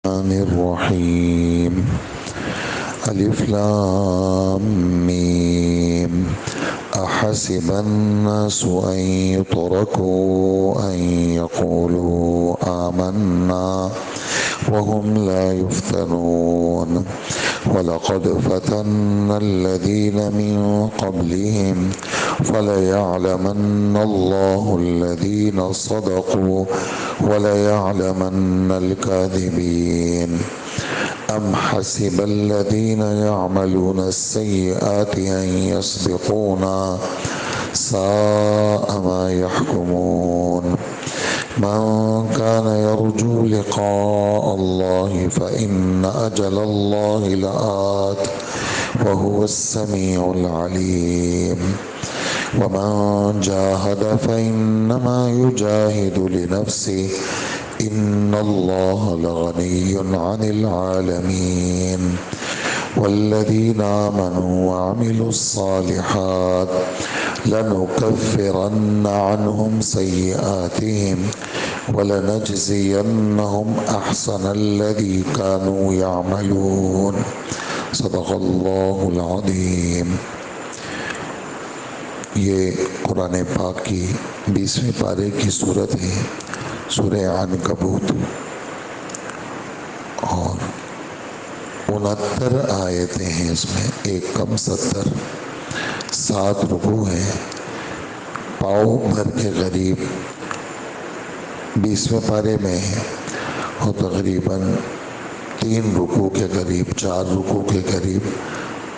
الرحمن الرحيم ألف لام ميم أحسب الناس أن يتركوا أن يقولوا آمنا وهم لا يفتنون ولقد فتنا الذين من قبلهم فليعلمن الله الذين صدقوا وليعلمن الكاذبين أم حسب الذين يعملون السيئات أن يسبقونا ساء ما يحكمون من كان يرجو لقاء الله فإن أجل الله لآت وهو السميع العليم ومن جاهد فإنما يجاهد لنفسه إن الله لغني عن العالمين والذين آمنوا وعملوا الصالحات لنكفرن عنهم سيئاتهم ولنجزينهم أحسن الذي كانوا يعملون صدق الله العظيم. یہ قرآن پاک کی 20ویں پارے کی صورت ہے، سورہ عنکبوت، اور 69 آیتیں ہیں اس میں، ایک کم 70، 7 رکوع ہیں، پاؤ بھر کے قریب 20ویں پارے میں ہے، اور تقریباً 3 رکوع کے قریب، 4 رکوع کے قریب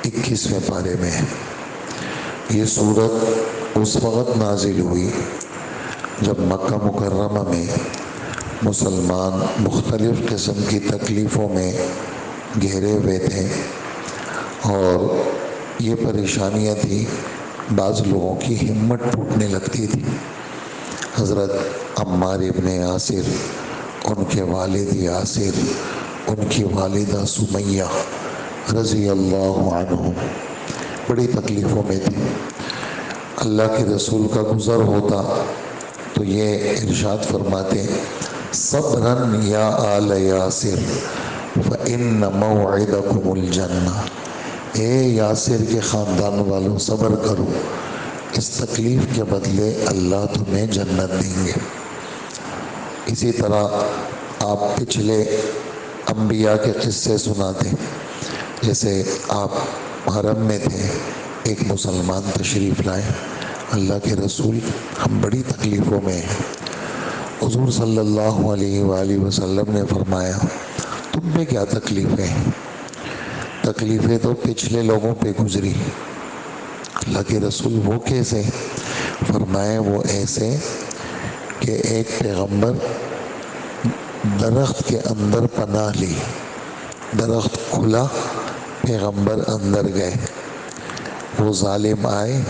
21ویں پارے میں ہے۔ یہ سورت اس وقت نازل ہوئی جب مکہ مکرمہ میں مسلمان مختلف قسم کی تکلیفوں میں گھیرے ہوئے تھے، اور یہ پریشانیاں تھیں، بعض لوگوں کی ہمت ٹوٹنے لگتی تھی۔ حضرت عمار ابن یاسر، ان کے والد یاسر، ان کی والدہ سمیہ رضی اللہ عنہ بڑی تکلیفوں میں تھی۔ اللہ کے رسول کا گزر ہوتا تو یہ ارشاد فرماتے، صبراً یا آل یاسر فإن موعدکم الجنہ، اے یاسر کے خاندان والوں صبر کرو، اس تکلیف کے بدلے اللہ تمہیں جنت دیں گے۔ اسی طرح آپ پچھلے انبیاء کے قصے سناتے، جیسے آپ حرم میں تھے، ایک مسلمان تشریف لائے، اللہ کے رسول ہم بڑی تکلیفوں میں ہیں۔ حضور صلی اللہ علیہ وآلہ وسلم نے فرمایا، تم پہ کیا تکلیفیں ہیں؟ تکلیفیں تو پچھلے لوگوں پہ گزری۔ اللہ کے رسول وہ کیسے؟ فرمائے وہ ایسے کہ ایک پیغمبر درخت کے اندر پناہ لی، درخت کھلا، پیغمبر اندر گئے، وہ ظالم آئے،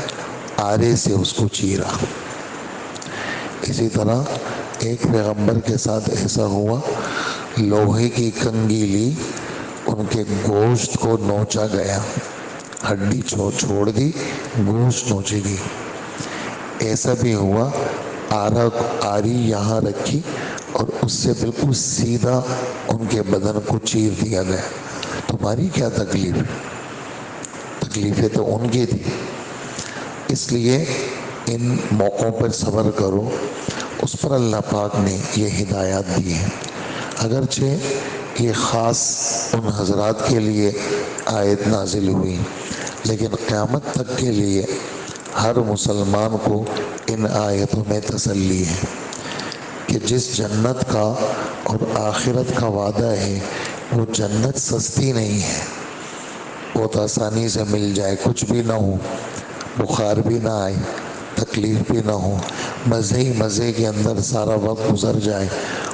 آرے سے اس کو چیرا۔ اسی طرح ایک پیغمبر کے ساتھ ایسا ہوا، لوہے کی کنگھی لی، ان کے گوشت کو نوچا گیا، ہڈی چھوڑ دی، گوشت نوچی گئی۔ ایسا بھی ہوا، آری یہاں رکھی اور اس سے بالکل سیدھا ان کے بدن کو چیر دیا گیا۔ تمہاری کیا تکلیف؟ تکلیفیں تو ان کی تھی۔ اس لیے ان موقعوں پر صبر کرو، اس پر اللہ پاک نے یہ ہدایات دی ہیں۔ اگرچہ یہ خاص ان حضرات کے لیے آیت نازل ہوئی، لیکن قیامت تک کے لیے ہر مسلمان کو ان آیتوں میں تسلی ہے کہ جس جنت کا اور آخرت کا وعدہ ہے، وہ جنت سستی نہیں ہے، بہت آسانی سے مل جائے، کچھ بھی نہ ہو، بخار بھی نہ آئے، تکلیف بھی نہ ہو، مزے ہی مزے کے اندر سارا وقت گزر جائے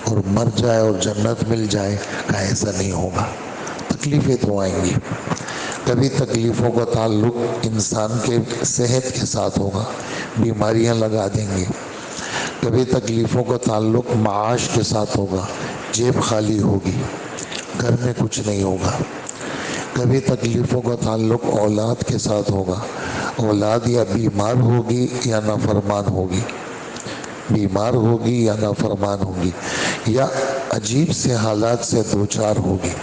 اور مر جائے اور جنت مل جائے، کہ ایسا نہیں ہوگا۔ تکلیفیں تو آئیں گی، کبھی تکلیفوں کا تعلق انسان کے صحت کے ساتھ ہوگا، بیماریاں لگا دیں گے، کبھی تکلیفوں کا تعلق معاش کے ساتھ ہوگا، جیب خالی ہوگی، گھر میں کچھ نہیں ہوگا، کبھی تکلیفوں کا تعلق اولاد کے ساتھ ہوگا، اولاد یا بیمار ہوگی یا نافرمان ہوگی، بیمار ہوگی یا نافرمان ہوگی، یا عجیب سے حالات سے دوچار ہوگی،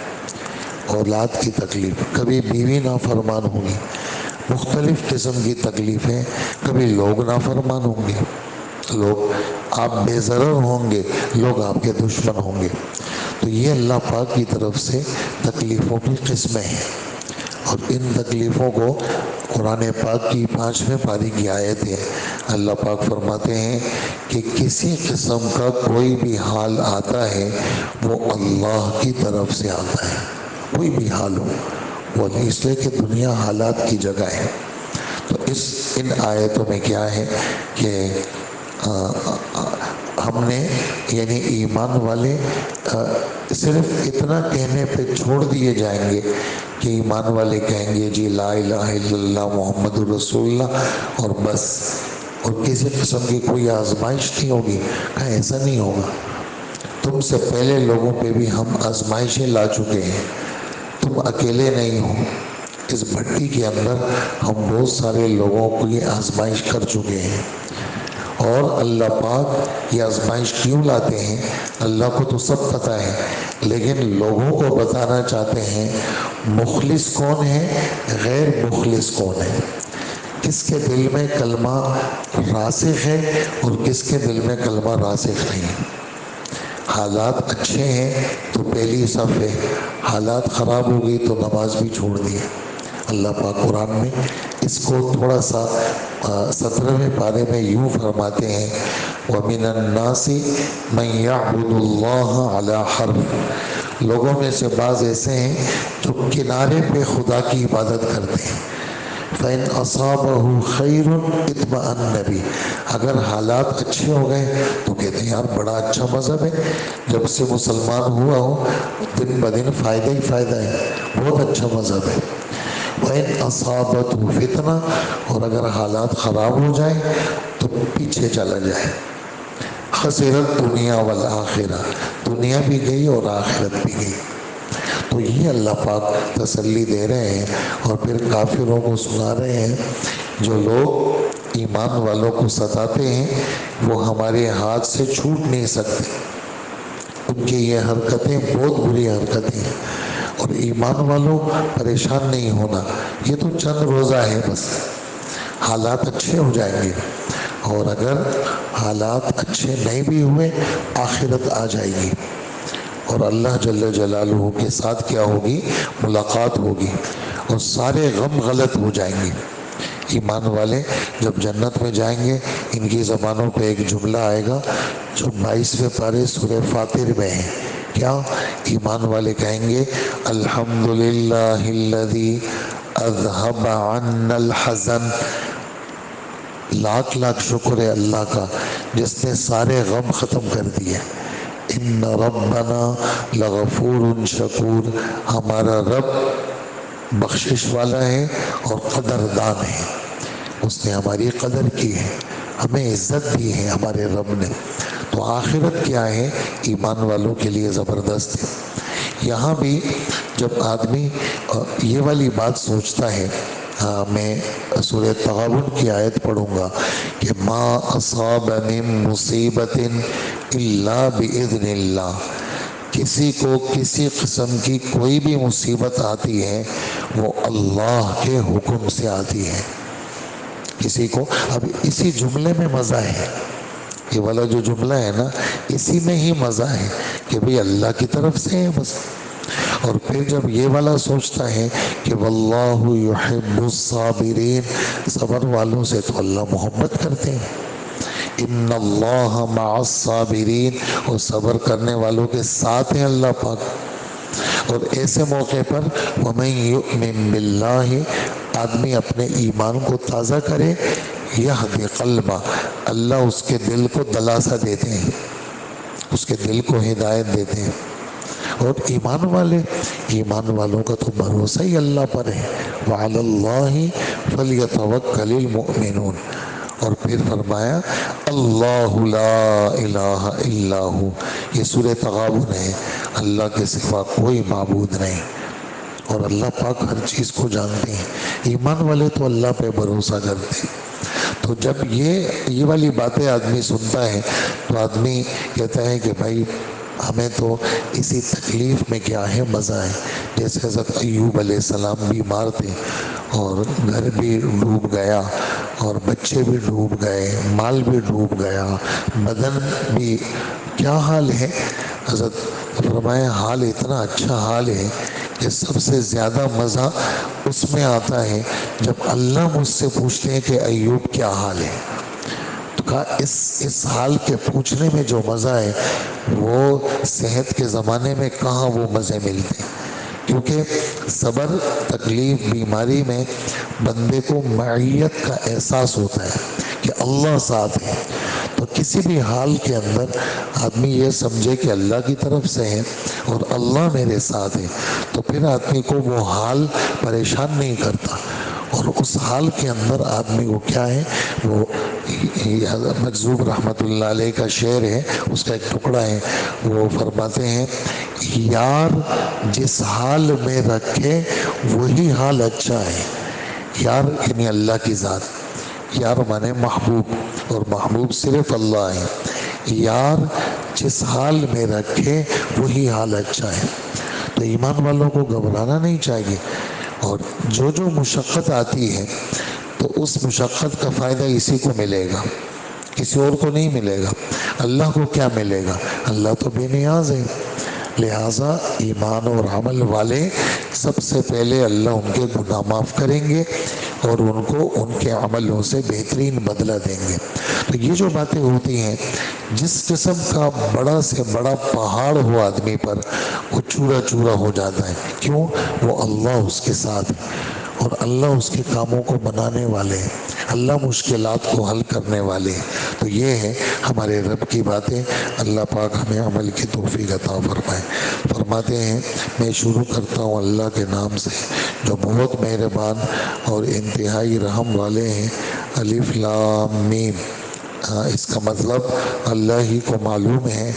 اولاد کی تکلیف، کبھی بیوی نافرمان ہوگی، مختلف قسم کی تکلیفیں، کبھی لوگ نافرمان ہوں گے، لوگ آپ بے ضرر ہوں گے، لوگ آپ کے دشمن ہوں گے۔ تو یہ اللہ پاک کی طرف سے تکلیفوں کی قسمیں ہیں، اور ان تکلیفوں کو قرآن پاک کی 5ویں پاری کی آیت ہے، اللہ پاک فرماتے ہیں کہ کسی قسم کا کوئی بھی حال آتا ہے وہ اللہ کی طرف سے آتا ہے، کوئی بھی حال ہو وہ، اس لیے کہ دنیا حالات کی جگہ ہے۔ تو ان آیتوں میں کیا ہے کہ ہم نے یعنی ایمان والے صرف اتنا کہنے پہ چھوڑ دیے جائیں گے کہ ایمان والے کہیں گے جی لا الہ الا اللہ محمد رسول اللہ اور بس، اور کسی قسم کی کوئی آزمائش نہیں ہوگی، کہا ایسا نہیں ہوگا، تم سے پہلے لوگوں پہ بھی ہم آزمائشیں لا چکے ہیں، تم اکیلے نہیں ہو، اس بھٹی کے اندر ہم بہت سارے لوگوں کو یہ آزمائش کر چکے ہیں۔ اور اللہ پاک یہ آزمائش کیوں لاتے ہیں اللہ کو تو سب پتہ ہے، لیکن لوگوں کو بتانا چاہتے ہیں مخلص کون ہے، غیر مخلص کون ہے، کس کے دل میں کلمہ راسخ ہے اور کس کے دل میں کلمہ راسخ نہیں ہے۔ حالات اچھے ہیں تو پہلی صف ہے، حالات خراب ہو گئی تو نماز بھی چھوڑ دی۔ اللہ پاک قرآن میں اس کو تھوڑا سا 17ویں پارے میں یوں فرماتے ہیں وَمِنَ النَّاسِ مَن يَعْبُدُ اللَّهَ عَلَى حَرْفٍ، لوگوں میں سے بعض ایسے ہیں جو کنارے پہ خدا کی عبادت کرتے ہیں، فَإِنْ أَصَابَهُ خَيْرٌ اطْمَأَنَّ بِهِ، اگر حالات اچھے ہو گئے تو کہتے ہیں یار بڑا اچھا مذہب ہے، جب سے مسلمان ہوا ہوں دن بدن فائدہ ہی فائدہ ہے، بہت اچھا مذہب ہے۔ وَإِنْ أَصَابَتْهُ فِتْنَةٌ، اور اگر حالات خراب ہو جائیں تو پیچھے چلا جائے، خسرت دنیا والآخرہ، دنیا بھی گئی اور آخرت بھی گئی۔ تو یہ اللہ پاک تسلی دے رہے ہیں، اور پھر کافروں کو سنا رہے ہیں جو لوگ ایمان والوں کو ستاتے ہیں وہ ہمارے ہاتھ سے چھوٹ نہیں سکتے، ان کی یہ حرکتیں بہت بری حرکتیں ہیں، اور ایمان والوں پریشان نہیں ہونا، یہ تو چند روزہ ہے بس، حالات اچھے ہو جائیں گے، اور اگر حالات اچھے نہیں بھی ہوئے آخرت آ جائے گی، اور اللہ جل جلالہ کے ساتھ کیا ہوگی، ملاقات ہوگی، اور سارے غم غلط ہو جائیں گے۔ ایمان والے جب جنت میں جائیں گے ان کی زبانوں پہ ایک جملہ آئے گا جو 22ویں پارے سورہ فاطر میں ہے، کیا؟ ایمان والے کہیں گے الحمدللہ الذی اذہب عنا الحزن، لاکھ لاکھ شکر ہے اللہ کا جس نے سارے غم ختم کر دیے، ان ربنا لغفور شکور، ہمارا رب بخشش والا ہے اور قدردان ہے، اس نے ہماری قدر کی ہے، ہمیں عزت دی ہے ہمارے رب نے۔ تو آخرت کیا ہے ایمان والوں کے لیے زبردست ہے۔ یہاں بھی جب آدمی یہ والی بات سوچتا ہے، میں سورہ تغابن کی آیت پڑھوں گا کہ ما اصاب من مصیبت الا باذن اللہ، کسی کو کسی قسم کی کوئی بھی مصیبت آتی ہے وہ اللہ کے حکم سے آتی ہے۔ کسی کو اب اسی جملے میں مزہ ہے، یہ والا جو جملہ ہے نا اسی میں ہی مزہ ہے کہ بھئی اللہ کی طرف سے ہے بس۔ اور پھر جب یہ والا سوچتا ہے کہ واللہ یحب الصابرین، صبر والوں سے تو اللہ محبت کرتے ہیں، ان اللہ مع الصابرین، اور صبر کرنے والوں کے ساتھ ہیں اللہ پاک۔ اور ایسے موقع پر وَمَن يُؤْمِن بِاللَّهِ، آدمی اپنے ایمان کو تازہ کرے، یہدی قلبہ، اللہ اس کے دل کو دلاسا دیتے ہیں، اس کے دل کو ہدایت دیتے ہیں۔ اور ایمان والوں کا تو بھروسہ ہی اللہ پر ہے، وعلی اللہ فلیتوکل المؤمنون۔ اور پھر فرمایا اللہ لا الہ الا ہو، یہ سورہ تغابن ہے، اللہ کے سوا کوئی معبود نہیں، اور اللہ پاک ہر چیز کو جانتے ہیں۔ ایمان والے تو اللہ پہ بھروسہ کرتے ہیں۔ تو جب یہ والی باتیں آدمی سنتا ہے تو آدمی کہتا ہے کہ بھائی ہمیں تو اسی تکلیف میں کیا ہے مزہ ہے. جیسے حضرت ایوب علیہ السلام بیمار تھے اور گھر بھی ڈوب گیا اور بچے بھی ڈوب گئے، مال بھی ڈوب گیا، بدن بھی، کیا حال ہے. حضرت فرمایا حال اتنا اچھا حال ہے کہ سب سے زیادہ مزہ اس میں آتا ہے جب اللہ مجھ سے پوچھتے ہیں کہ ایوب کیا حال ہے. تو کہا اس حال کے پوچھنے میں جو مزہ ہے وہ صحت کے زمانے میں کہاں وہ مزے ملتے ہیں. کیونکہ صبر، تکلیف، بیماری میں بندے کو معیت کا احساس ہوتا ہے کہ اللہ ساتھ ہے. تو کسی بھی حال کے اندر آدمی یہ سمجھے کہ اللہ کی طرف سے ہے اور اللہ میرے ساتھ ہے، تو پھر آدمی کو وہ حال پریشان نہیں کرتا. اور اس حال کے اندر آدمی کو کیا ہے، وہ مجذوب رحمۃ اللہ علیہ کا شعر ہے، اس کا ایک ٹکڑا ہے، وہ فرماتے ہیں یار جس حال میں رکھے وہی حال اچھا ہے. یار یعنی اللہ کی ذات، یار مانے محبوب، اور محبوب صرف اللہ ہے. یار جس حال میں رکھے وہی حال اچھا ہے. تو ایمان والوں کو گھبرانا نہیں چاہیے، اور جو جو مشقت آتی ہے تو اس مشقت کا فائدہ اسی کو ملے گا، کسی اور کو نہیں ملے گا. اللہ کو کیا ملے گا؟ اللہ تو بے نیاز ہے. لہٰذا ایمان اور عمل والے سب سے پہلے اللہ ان کے گناہ معاف کریں گے اور ان کو ان کے عملوں سے بہترین بدلہ دیں گے. تو یہ جو باتیں ہوتی ہیں، جس قسم کا بڑا سے بڑا پہاڑ ہو آدمی پر وہ چورا چورا ہو جاتا ہے. کیوں؟ وہ اللہ اس کے ساتھ ہے اور اللہ اس کے کاموں کو بنانے والے ہیں، اللہ مشکلات کو حل کرنے والے ہیں. تو یہ ہے ہمارے رب کی باتیں. اللہ پاک ہمیں عمل کی توفیق عطا فرمائے. فرماتے ہیں میں شروع کرتا ہوں اللہ کے نام سے جو بہت مہربان اور انتہائی رحم والے ہیں. الف لام میم. اس کا مطلب اللہ ہی کو معلوم ہے.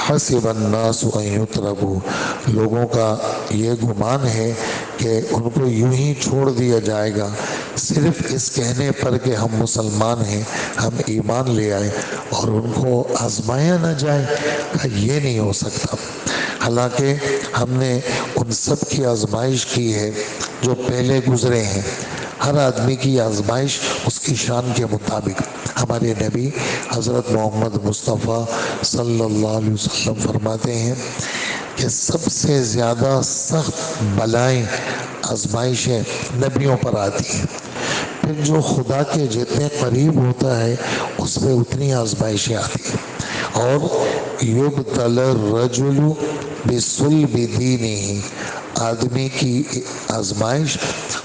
حسب الناس ان یترکوا، لوگوں کا یہ گمان ہے کہ ان کو یوں ہی چھوڑ دیا جائے گا صرف اس کہنے پر کہ ہم مسلمان ہیں، ہم ایمان لے آئے، اور ان کو آزمایا نہ جائے. یہ نہیں ہو سکتا. حالانکہ ہم نے ان سب کی آزمائش کی ہے جو پہلے گزرے ہیں. ہر آدمی کی آزمائش اس کی شان کے مطابق. ہمارے نبی حضرت محمد مصطفیٰ صلی اللہ علیہ وسلم فرماتے ہیں کہ سب سے زیادہ سخت بلائیں، آزمائشیں نبیوں پر آتی ہیں. پھر جو خدا کے جتنے قریب ہوتا ہے اس میں اتنی آزمائشیں آتی ہیں. اور یبتلی الرجل بصلب دینہ، آدمی کی آزمائش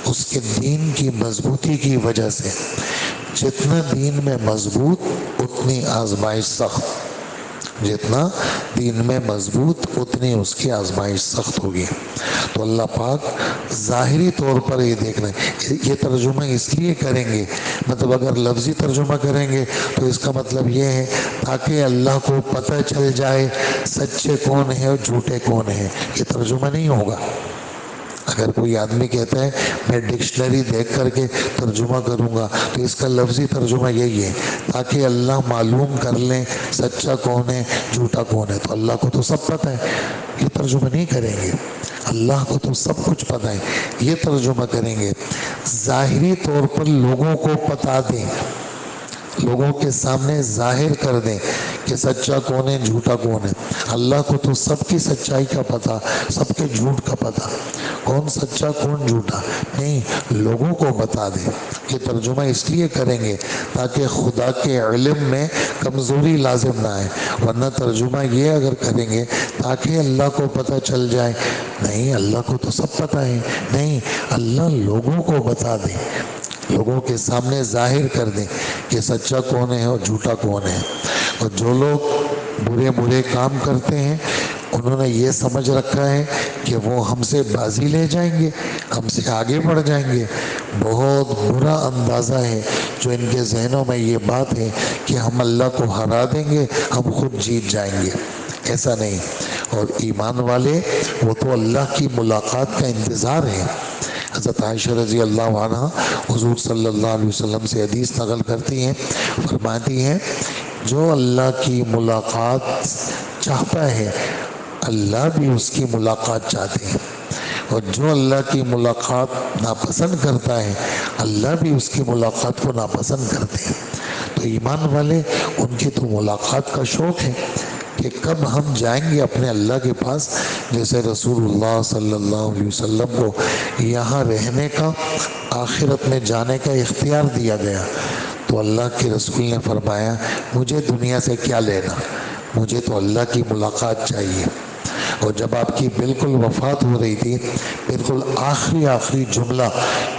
اس کے دین کی مضبوطی کی وجہ سے. جتنا دین میں مضبوط اتنی آزمائش سخت، جتنا دین میں مضبوط اتنی اس کی آزمائش سخت ہوگی. تو اللہ پاک ظاہری طور پر یہ دیکھنا ہے. یہ ترجمہ اس لیے کریں گے، مطلب اگر لفظی ترجمہ کریں گے تو اس کا مطلب یہ ہے تاکہ اللہ کو پتہ چل جائے سچے کون ہیں اور جھوٹے کون ہیں. یہ ترجمہ نہیں ہوگا. اگر کوئی آدمی کہتا ہے میں ڈکشنری دیکھ کر کے ترجمہ کروں گا تو اس کا لفظی ترجمہ یہی ہے تاکہ اللہ معلوم کر لیں سچا کون ہے جھوٹا کون ہے. تو اللہ کو تو سب پتہ ہے، یہ ترجمہ نہیں کریں گے. اللہ کو تو سب کچھ پتہ ہے. یہ ترجمہ کریں گے ظاہری طور پر لوگوں کو بتا دیں، لوگوں کے سامنے ظاہر کر دیں کہ سچا کون ہے جھوٹا کون ہے. اللہ کو تو سب کی سچائی کا پتہ، سب کے جھوٹ کا پتہ، کون سچا کون جھوٹا نہیں، لوگوں کو بتا دیں. یہ ترجمہ اس لیے کریں گے تاکہ خدا کے علم میں کمزوری لازم نہ آئے. ورنہ ترجمہ یہ اگر کریں گے تاکہ اللہ کو پتہ چل جائے، نہیں، اللہ کو تو سب پتہ ہے. نہیں، اللہ لوگوں کو بتا دیں، لوگوں کے سامنے ظاہر کر دیں کہ سچا کون ہے اور جھوٹا کون ہے. اور جو لوگ برے برے کام کرتے ہیں انہوں نے یہ سمجھ رکھا ہے کہ وہ ہم سے بازی لے جائیں گے، ہم سے آگے بڑھ جائیں گے. بہت برا اندازہ ہے جو ان کے ذہنوں میں یہ بات ہے کہ ہم اللہ کو ہرا دیں گے، ہم خود جیت جائیں گے. ایسا نہیں. اور ایمان والے وہ تو اللہ کی ملاقات کا انتظار ہے. حضرت عائشہ رضی اللہ عنہ حضور صلی اللہ علیہ وسلم سے حدیث نقل کرتی ہیں، فرماتی ہیں جو اللہ کی ملاقات چاہتا ہے اللہ بھی اس کی ملاقات چاہتے ہیں، اور جو اللہ کی ملاقات ناپسند کرتا ہے اللہ بھی اس کی ملاقات کو ناپسند کرتے ہیں۔ تو ایمان والے ان کی تو ملاقات کا شوق ہے کہ کب ہم جائیں گے اپنے اللہ کے پاس۔ جیسے رسول اللہ صلی اللہ علیہ وسلم کو یہاں رہنے کا، آخرت میں جانے کا اختیار دیا گیا، تو اللہ کے رسول نے فرمایا مجھے دنیا سے کیا لینا، مجھے تو اللہ کی ملاقات چاہیے۔ اور جب آپ کی بالکل وفات ہو رہی تھی، بالکل آخری جملہ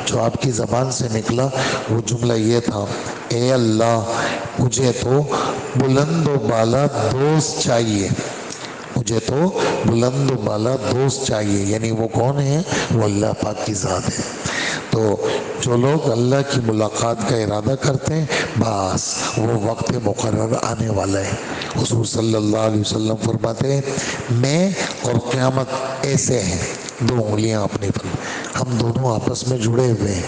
جو آپ کی زبان سے نکلا وہ جملہ یہ تھا، اے اللہ مجھے تو بلند و بالا دوست چاہیے، مجھے تو بلند و بالا دوست چاہیے۔ یعنی وہ کون ہے؟ وہ اللہ پاک کی ذات ہے۔ تو جو لوگ اللہ کی ملاقات کا ارادہ کرتے ہیں بس وہ وقت مقرر آنے والا ہے۔ حضور صلی اللہ علیہ وسلم فرماتے ہیں میں اور قیامت ایسے ہیں، دو انگلیاں اپنی پر، ہم دونوں آپس میں جڑے ہوئے ہیں،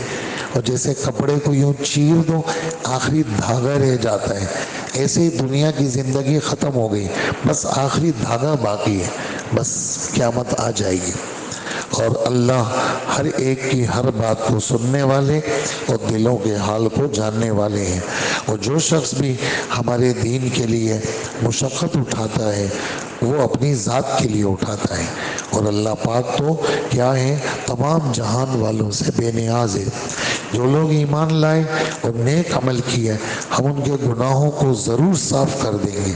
اور جیسے کپڑے کو یوں چیر دو آخری دھاگا رہ جاتا ہے، ایسے ہی دنیا کی زندگی ختم ہو گئی، بس آخری دھاگا باقی ہے، بس قیامت آ جائے گی۔ اور اللہ ہر ایک کی ہر بات کو سننے والے اور دلوں کے حال کو جاننے والے ہیں۔ اور جو شخص بھی ہمارے دین کے لیے مشقت اٹھاتا ہے وہ اپنی ذات کے لیے اٹھاتا ہے، اور اللہ پاک تو کیا ہے تمام جہان والوں سے بے نیاز ہے۔ جو لوگ ایمان لائے اور نیک عمل کیا ہم ان کے گناہوں کو ضرور صاف کر دیں گے۔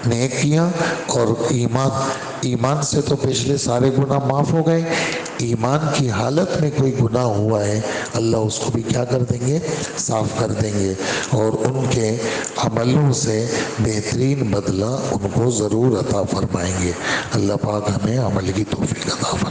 نیکیاں اور ایمان سے تو پچھلے سارے گناہ معاف ہو گئے، ایمان کی حالت میں کوئی گناہ ہوا ہے اللہ اس کو بھی کیا کر دیں گے؟ صاف کر دیں گے، اور ان کے عملوں سے بہترین بدلہ ان کو ضرور عطا فرمائیں گے۔ اللہ پاک ہمیں عمل کی توفیق عطا فرمائے۔